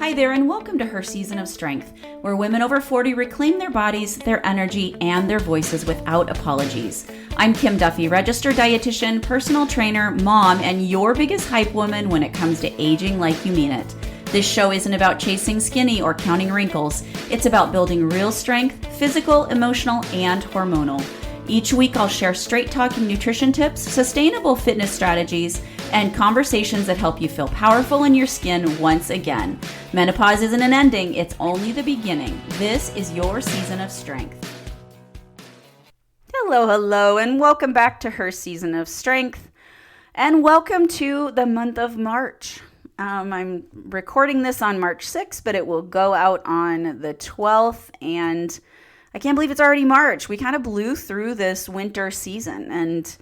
Hi there, and welcome to Her Season of Strength, where women over 40 reclaim their bodies, their energy, and their voices without apologies. I'm Kim Duffy, registered dietitian, personal trainer, mom, and your biggest hype woman when it comes to aging like you mean it. This show isn't about chasing skinny or counting wrinkles. It's about building real strength, physical, emotional, and hormonal. Each week, I'll share straight-talking nutrition tips, sustainable fitness strategies, and conversations that help you feel powerful in your skin once again. Menopause isn't an ending, it's only the beginning. This is your season of strength. Hello, and welcome back to Her Season of Strength, and welcome to the month of March. I'm recording this on March 6th, but it will go out on the 12th, and I can't believe it's already March. We kind of blew through this winter season, and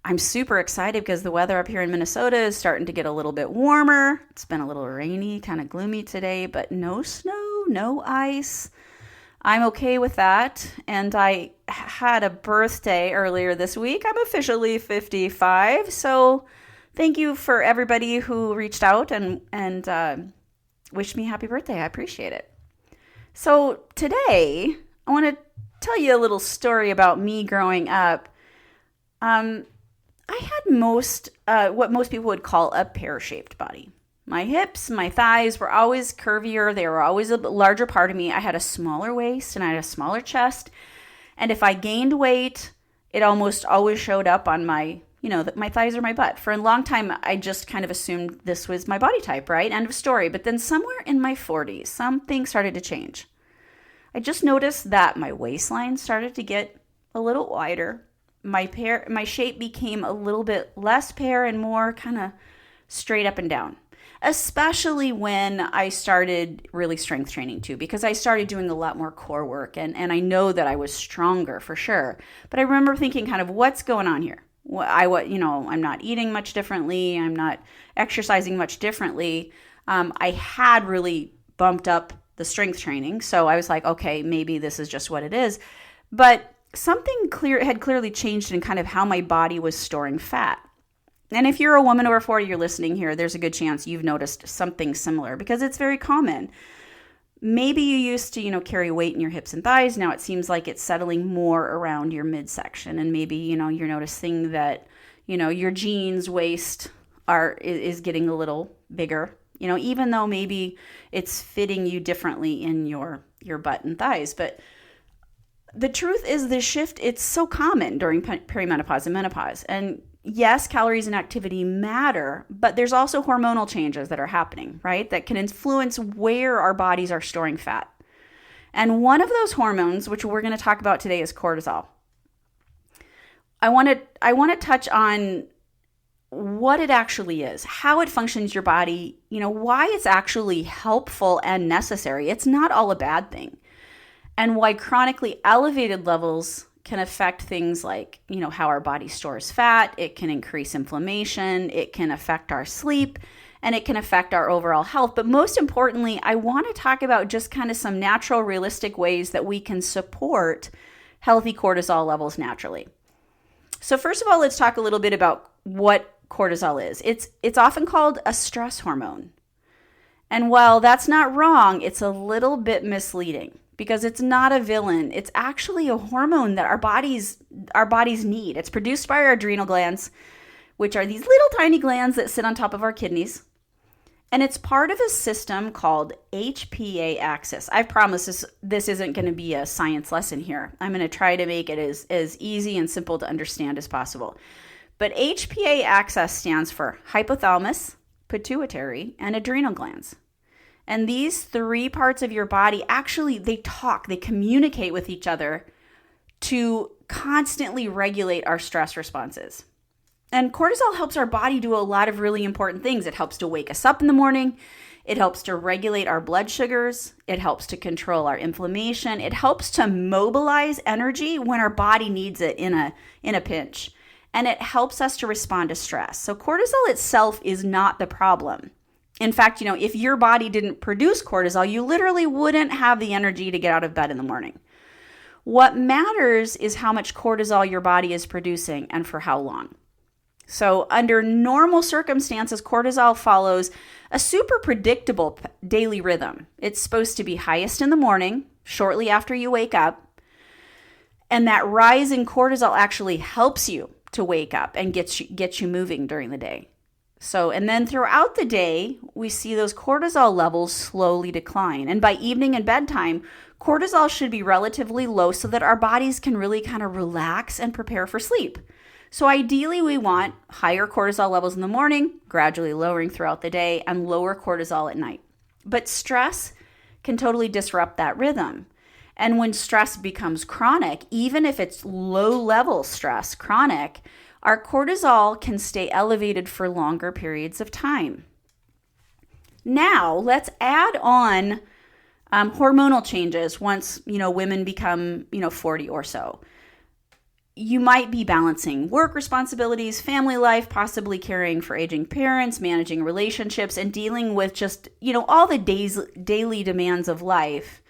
I'm super excited because the weather up here in Minnesota is starting to get a little bit warmer. It's been a little rainy, kind of gloomy today, but no snow, no ice. I'm okay with that. And I had a birthday earlier this week. I'm officially 55. So thank you for everybody who reached out and wished me happy birthday. I appreciate it. So today, I want to tell you a little story about me growing up. I had what most people would call a pear-shaped body. My hips, my thighs were always curvier. They were always a larger part of me. I had a smaller waist and I had a smaller chest. And if I gained weight, it almost always showed up on my thighs or my butt. For a long time, I just kind of assumed this was my body type, right? End of story. But then somewhere in my 40s, something started to change. I just noticed that my waistline started to get a little wider. My shape became a little bit less pear and more kind of straight up and down, especially when I started really strength training too, because I started doing a lot more core work and I know that I was stronger for sure. But I remember thinking kind of what's going on here? I'm not eating much differently. I'm not exercising much differently. I had really bumped up the strength training. So I was like, okay, maybe this is just what it is. But something had clearly changed in kind of how my body was storing fat. And if you're a woman over 40, you're listening here, there's a good chance you've noticed something similar because it's very common. Maybe you used to, carry weight in your hips and thighs. Now it seems like it's settling more around your midsection. And maybe, you're noticing that, your jeans waist is getting a little bigger, even though maybe it's fitting you differently in your butt and thighs. But the truth is this shift, it's so common during perimenopause and menopause. And yes, calories and activity matter, but there's also hormonal changes that are happening, right? That can influence where our bodies are storing fat. And one of those hormones, which we're going to talk about today, is cortisol. I want to touch on what it actually is, how it functions your body, why it's actually helpful and necessary. It's not all a bad thing. And why chronically elevated levels can affect things like, how our body stores fat. It can increase inflammation. It can affect our sleep, and it can affect our overall health. But most importantly, I want to talk about just kind of some natural, realistic ways that we can support healthy cortisol levels naturally. So first of all, let's talk a little bit about what cortisol is. It's often called a stress hormone. And while that's not wrong, it's a little bit misleading. Because it's not a villain. It's actually a hormone that our bodies need. It's produced by our adrenal glands, which are these little tiny glands that sit on top of our kidneys. And it's part of a system called HPA axis. I promise this isn't going to be a science lesson here. I'm going to try to make it as easy and simple to understand as possible. But HPA axis stands for hypothalamus, pituitary, and adrenal glands. And these three parts of your body, actually, they communicate with each other to constantly regulate our stress responses. And cortisol helps our body do a lot of really important things. It helps to wake us up in the morning. It helps to regulate our blood sugars. It helps to control our inflammation. It helps to mobilize energy when our body needs it in a pinch. And it helps us to respond to stress. So cortisol itself is not the problem. In fact, if your body didn't produce cortisol, you literally wouldn't have the energy to get out of bed in the morning. What matters is how much cortisol your body is producing and for how long. So under normal circumstances, cortisol follows a super predictable daily rhythm. It's supposed to be highest in the morning, shortly after you wake up. And that rise in cortisol actually helps you to wake up and gets you moving during the day. So, and then throughout the day, we see those cortisol levels slowly decline. And by evening and bedtime, cortisol should be relatively low so that our bodies can really kind of relax and prepare for sleep. So ideally, we want higher cortisol levels in the morning, gradually lowering throughout the day, and lower cortisol at night. But stress can totally disrupt that rhythm. And when stress becomes chronic, even if it's low-level stress, chronic, our cortisol can stay elevated for longer periods of time. Now, let's add on hormonal changes once, women become, 40 or so. You might be balancing work responsibilities, family life, possibly caring for aging parents, managing relationships, and dealing with just, all the daily demands of life.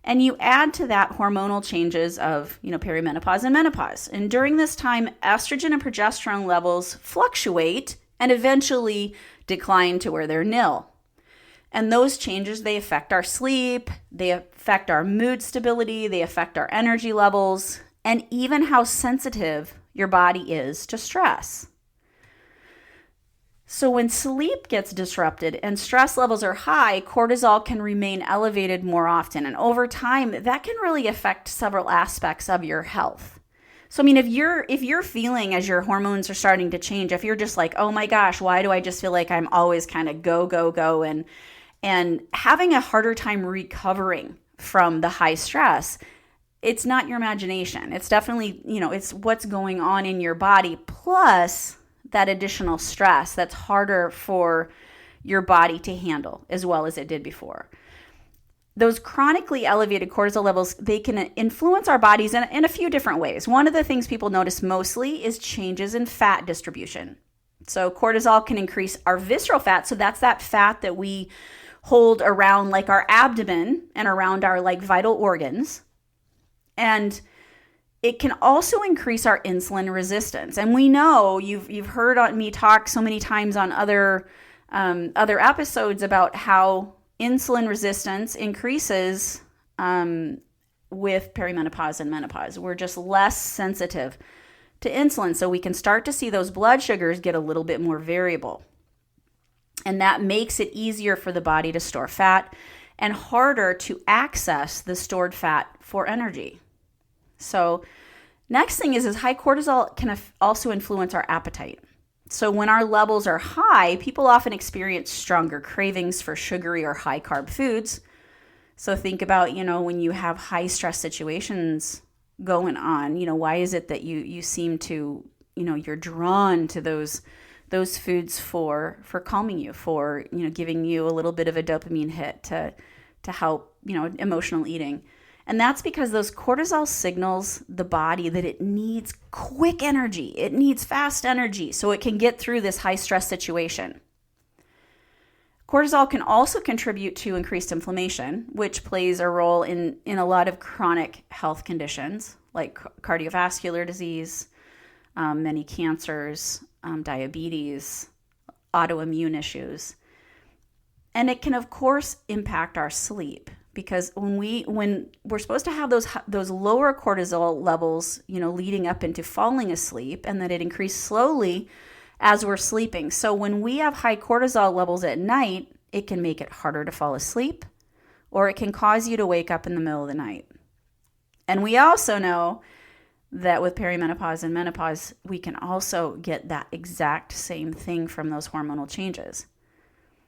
And you add to that hormonal changes of, perimenopause and menopause. And during this time, estrogen and progesterone levels fluctuate and eventually decline to where they're nil. And those changes, they affect our sleep, they affect our mood stability, they affect our energy levels, and even how sensitive your body is to stress. So when sleep gets disrupted and stress levels are high, cortisol can remain elevated more often. And over time, that can really affect several aspects of your health. So, if you're feeling as your hormones are starting to change, if you're just like, oh my gosh, why do I just feel like I'm always kind of go, and having a harder time recovering from the high stress, it's not your imagination. It's definitely, it's what's going on in your body, plus that additional stress that's harder for your body to handle as well as it did before. Those chronically elevated cortisol levels, they can influence our bodies in a few different ways. One of the things people notice mostly is changes in fat distribution. So cortisol can increase our visceral fat. So that's that fat that we hold around like our abdomen and around our like vital organs. And it can also increase our insulin resistance. And we know you've heard me talk so many times on other episodes about how insulin resistance increases with perimenopause and menopause. We're just less sensitive to insulin, so we can start to see those blood sugars get a little bit more variable. And that makes it easier for the body to store fat and harder to access the stored fat for energy. So next thing is high cortisol can also influence our appetite. So when our levels are high, people often experience stronger cravings for sugary or high carb foods. So think about, when you have high stress situations going on, why is it that you seem to, you're drawn to those foods for calming you, for, giving you a little bit of a dopamine hit to help, emotional eating. And that's because those cortisol signals the body that it needs quick energy. It needs fast energy so it can get through this high stress situation. Cortisol can also contribute to increased inflammation, which plays a role in a lot of chronic health conditions like cardiovascular disease, many cancers, diabetes, autoimmune issues. And it can, of course, impact our sleep. Because when we're supposed to have those lower cortisol levels, leading up into falling asleep, and that it increases slowly as we're sleeping. So when we have high cortisol levels at night, it can make it harder to fall asleep, or it can cause you to wake up in the middle of the night. And we also know that with perimenopause and menopause, we can also get that exact same thing from those hormonal changes.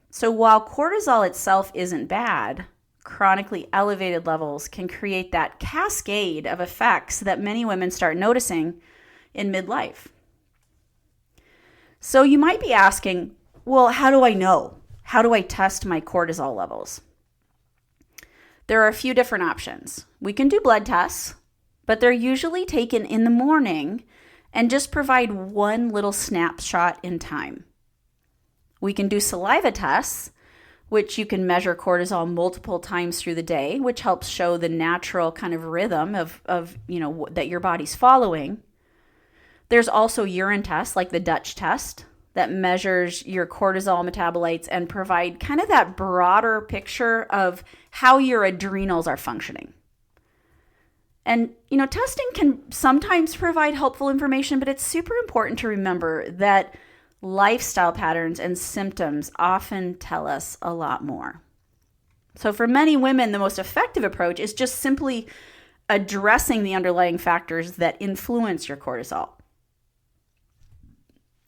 So while cortisol itself isn't bad, chronically elevated levels can create that cascade of effects that many women start noticing in midlife. So you might be asking, well, how do I know? How do I test my cortisol levels? There are a few different options. We can do blood tests, but they're usually taken in the morning and just provide one little snapshot in time. We can do saliva tests, which you can measure cortisol multiple times through the day, which helps show the natural kind of rhythm of that your body's following. There's also urine tests like the Dutch test that measures your cortisol metabolites and provide kind of that broader picture of how your adrenals are functioning. And, testing can sometimes provide helpful information, but it's super important to remember that lifestyle patterns and symptoms often tell us a lot more. So for many women, the most effective approach is just simply addressing the underlying factors that influence your cortisol.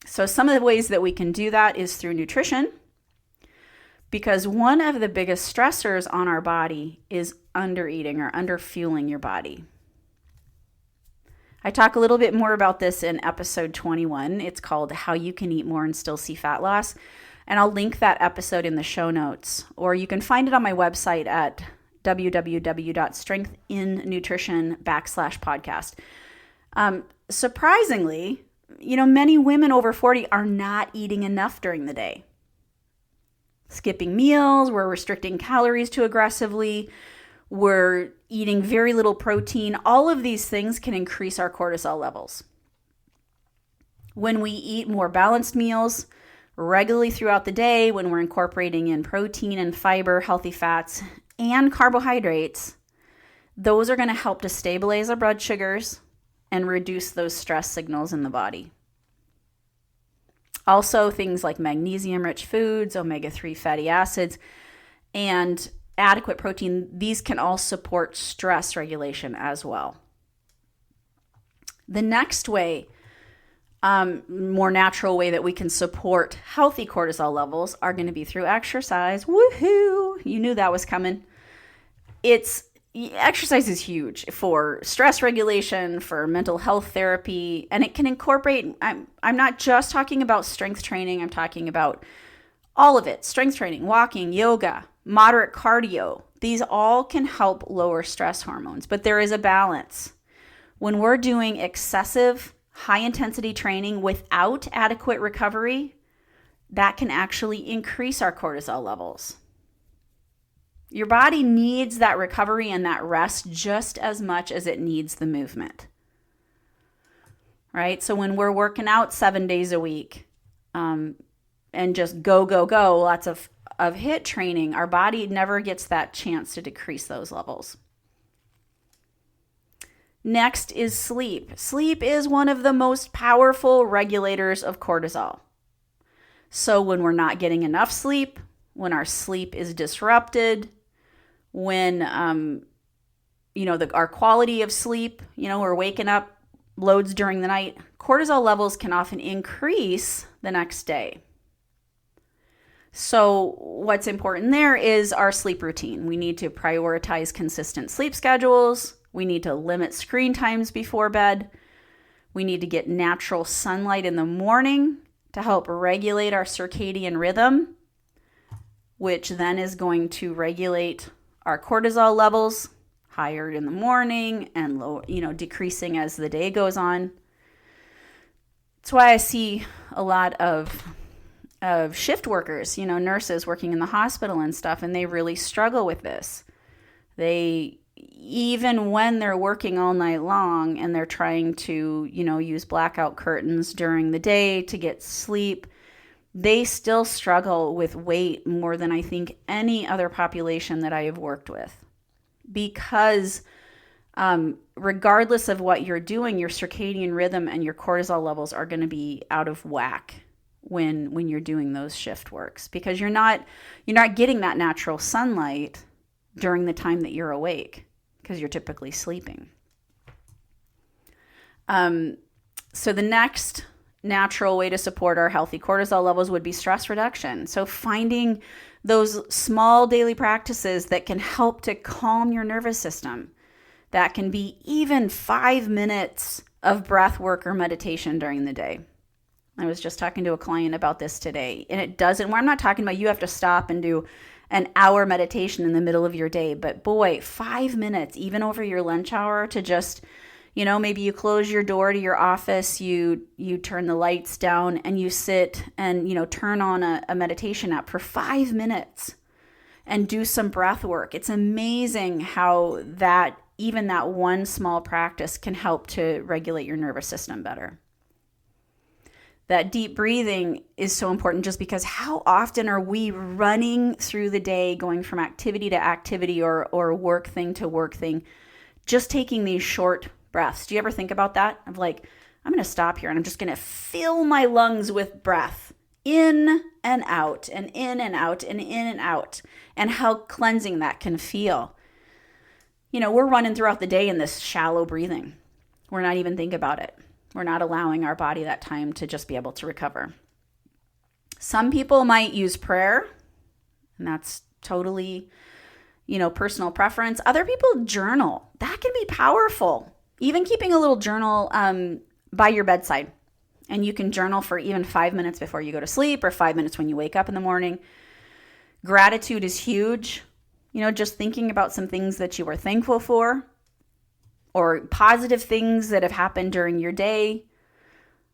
So some of the ways that we can do that is through nutrition, because one of the biggest stressors on our body is undereating or underfueling your body. I talk a little bit more about this in episode 21. It's called How You Can Eat More and Still See Fat Loss. And I'll link that episode in the show notes, or you can find it on my website at www.strengthinnutrition.com/podcast. Surprisingly, many women over 40 are not eating enough during the day. Skipping meals, we're restricting calories too aggressively, we're eating very little protein. All of these things can increase our cortisol levels. When we eat more balanced meals regularly throughout the day, when we're incorporating in protein and fiber, healthy fats, and carbohydrates, those are going to help to stabilize our blood sugars and reduce those stress signals in the body. Also, things like magnesium-rich foods, omega-3 fatty acids, and adequate protein, these can all support stress regulation as well. The next way, more natural way that we can support healthy cortisol levels are going to be through exercise. Woohoo! You knew that was coming. Exercise is huge for stress regulation, for mental health therapy, and it can incorporate, I'm not just talking about strength training, I'm talking about all of it. Strength training, walking, yoga, moderate cardio. These all can help lower stress hormones, but there is a balance. When we're doing excessive high-intensity training without adequate recovery, that can actually increase our cortisol levels. Your body needs that recovery and that rest just as much as it needs the movement, right? So when we're working out 7 days a week and just go, lots of HIIT training, our body never gets that chance to decrease those levels. Next is sleep. Sleep is one of the most powerful regulators of cortisol. So when we're not getting enough sleep, when our sleep is disrupted, when our quality of sleep, we're waking up loads during the night, cortisol levels can often increase the next day. So what's important there is our sleep routine. We need to prioritize consistent sleep schedules. We need to limit screen times before bed. We need to get natural sunlight in the morning to help regulate our circadian rhythm, which then is going to regulate our cortisol levels higher in the morning and low, decreasing as the day goes on. That's why I see a lot of shift workers, nurses working in the hospital and stuff, and they really struggle with this. Even when they're working all night long and they're trying to, use blackout curtains during the day to get sleep, they still struggle with weight more than I think any other population that I have worked with. Because regardless of what you're doing, your circadian rhythm and your cortisol levels are going to be out of whack when you're doing those shift works, because you're not getting that natural sunlight during the time that you're awake, because you're typically sleeping. So the next natural way to support our healthy cortisol levels would be stress reduction. So finding those small daily practices that can help to calm your nervous system. That can be even 5 minutes of breath work or meditation during the day. I was just talking to a client about this today, and I'm not talking about you have to stop and do an hour meditation in the middle of your day, but boy, 5 minutes, even over your lunch hour, to just, maybe you close your door to your office, you turn the lights down and you sit and, turn on a meditation app for 5 minutes and do some breath work. It's amazing how even that one small practice can help to regulate your nervous system better. That deep breathing is so important just because how often are we running through the day, going from activity to activity or work thing to work thing, just taking these short breaths. Do you ever think about that? Of like, I'm going to stop here and I'm just going to fill my lungs with breath in and out and in and out and in and out, and how cleansing that can feel. You know, we're running throughout the day in this shallow breathing. We're not even thinking about it. We're not allowing our body that time to just be able to recover. Some people might use prayer, and that's totally, personal preference. Other people journal. That can be powerful. Even keeping a little journal by your bedside. And you can journal for even 5 minutes before you go to sleep or 5 minutes when you wake up in the morning. Gratitude is huge. Just thinking about some things that you were thankful for, or positive things that have happened during your day,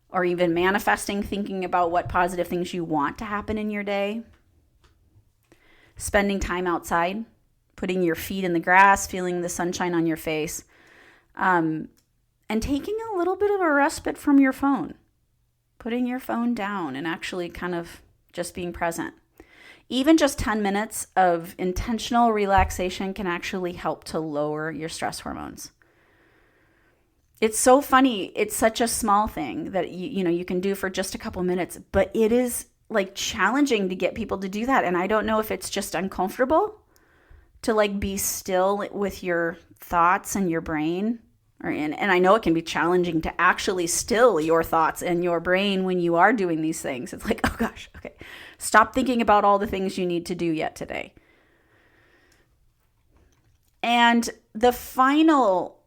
or even manifesting, thinking about what positive things you want to happen in your day. Spending time outside, putting your feet in the grass, feeling the sunshine on your face, and taking a little bit of a respite from your phone. Putting your phone down and actually kind of just being present. Even just 10 minutes of intentional relaxation can actually help to lower your stress hormones. It's so funny. It's such a small thing that you can do for just a couple minutes, but it is like challenging to get people to do that. And I don't know if it's just uncomfortable to like be still with your thoughts and your brain. And I know it can be challenging to actually still your thoughts and your brain when you are doing these things. It's like, oh gosh, okay. Stop thinking about all the things you need to do yet today. And the final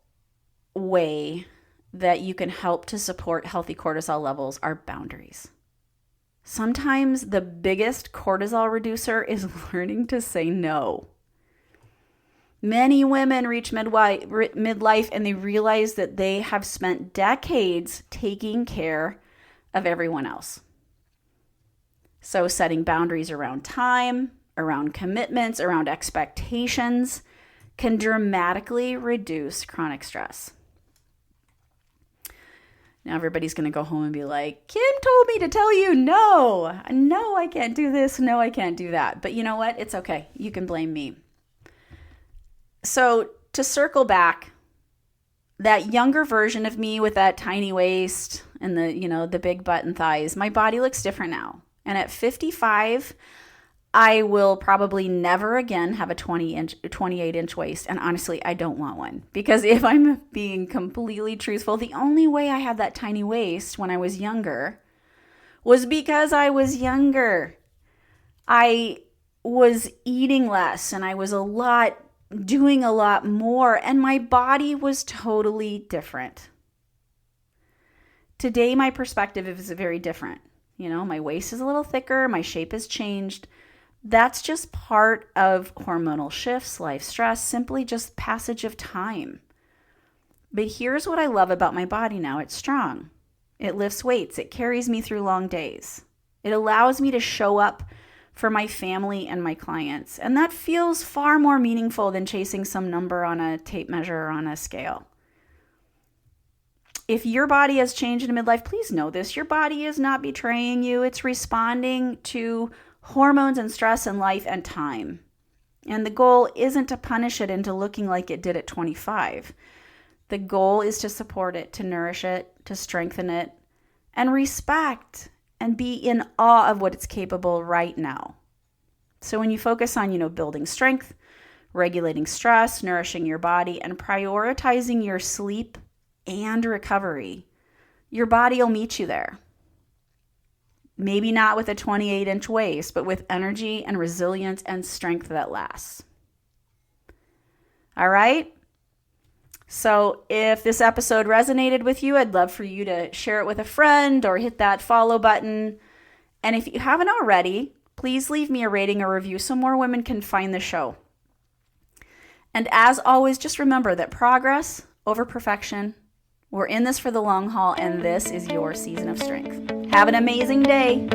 way that you can help to support healthy cortisol levels are boundaries. Sometimes the biggest cortisol reducer is learning to say no. Many women reach midlife and they realize that they have spent decades taking care of everyone else. So setting boundaries around time, around commitments, around expectations can dramatically reduce chronic stress. Now everybody's going to go home and be like, Kim told me to tell you no, I can't do this, no, I can't do that. But you know what? It's okay. You can blame me. So to circle back, that younger version of me with that tiny waist and the big butt and thighs, my body looks different now. And at 55, I will probably never again have a 28-inch waist. And honestly, I don't want one. Because if I'm being completely truthful, the only way I had that tiny waist when I was younger was because I was younger. I was eating less and I was doing a lot more, and my body was totally different. Today, my perspective is very different. My waist is a little thicker, my shape has changed. That's just part of hormonal shifts, life stress, simply just passage of time. But here's what I love about my body now. It's strong. It lifts weights. It carries me through long days. It allows me to show up for my family and my clients. And that feels far more meaningful than chasing some number on a tape measure or on a scale. If your body has changed in midlife, please know this. Your body is not betraying you. It's responding to hormones and stress in life and time. And the goal isn't to punish it into looking like it did at 25. The goal is to support it, to nourish it, to strengthen it, and respect and be in awe of what it's capable right now. So when you focus on, building strength, regulating stress, nourishing your body, and prioritizing your sleep and recovery, your body will meet you there. Maybe not with a 28-inch waist, but with energy and resilience and strength that lasts. All right? So if this episode resonated with you, I'd love for you to share it with a friend or hit that follow button. And if you haven't already, please leave me a rating or review so more women can find the show. And as always, just remember that progress over perfection. We're in this for the long haul, and this is your season of strength. Have an amazing day.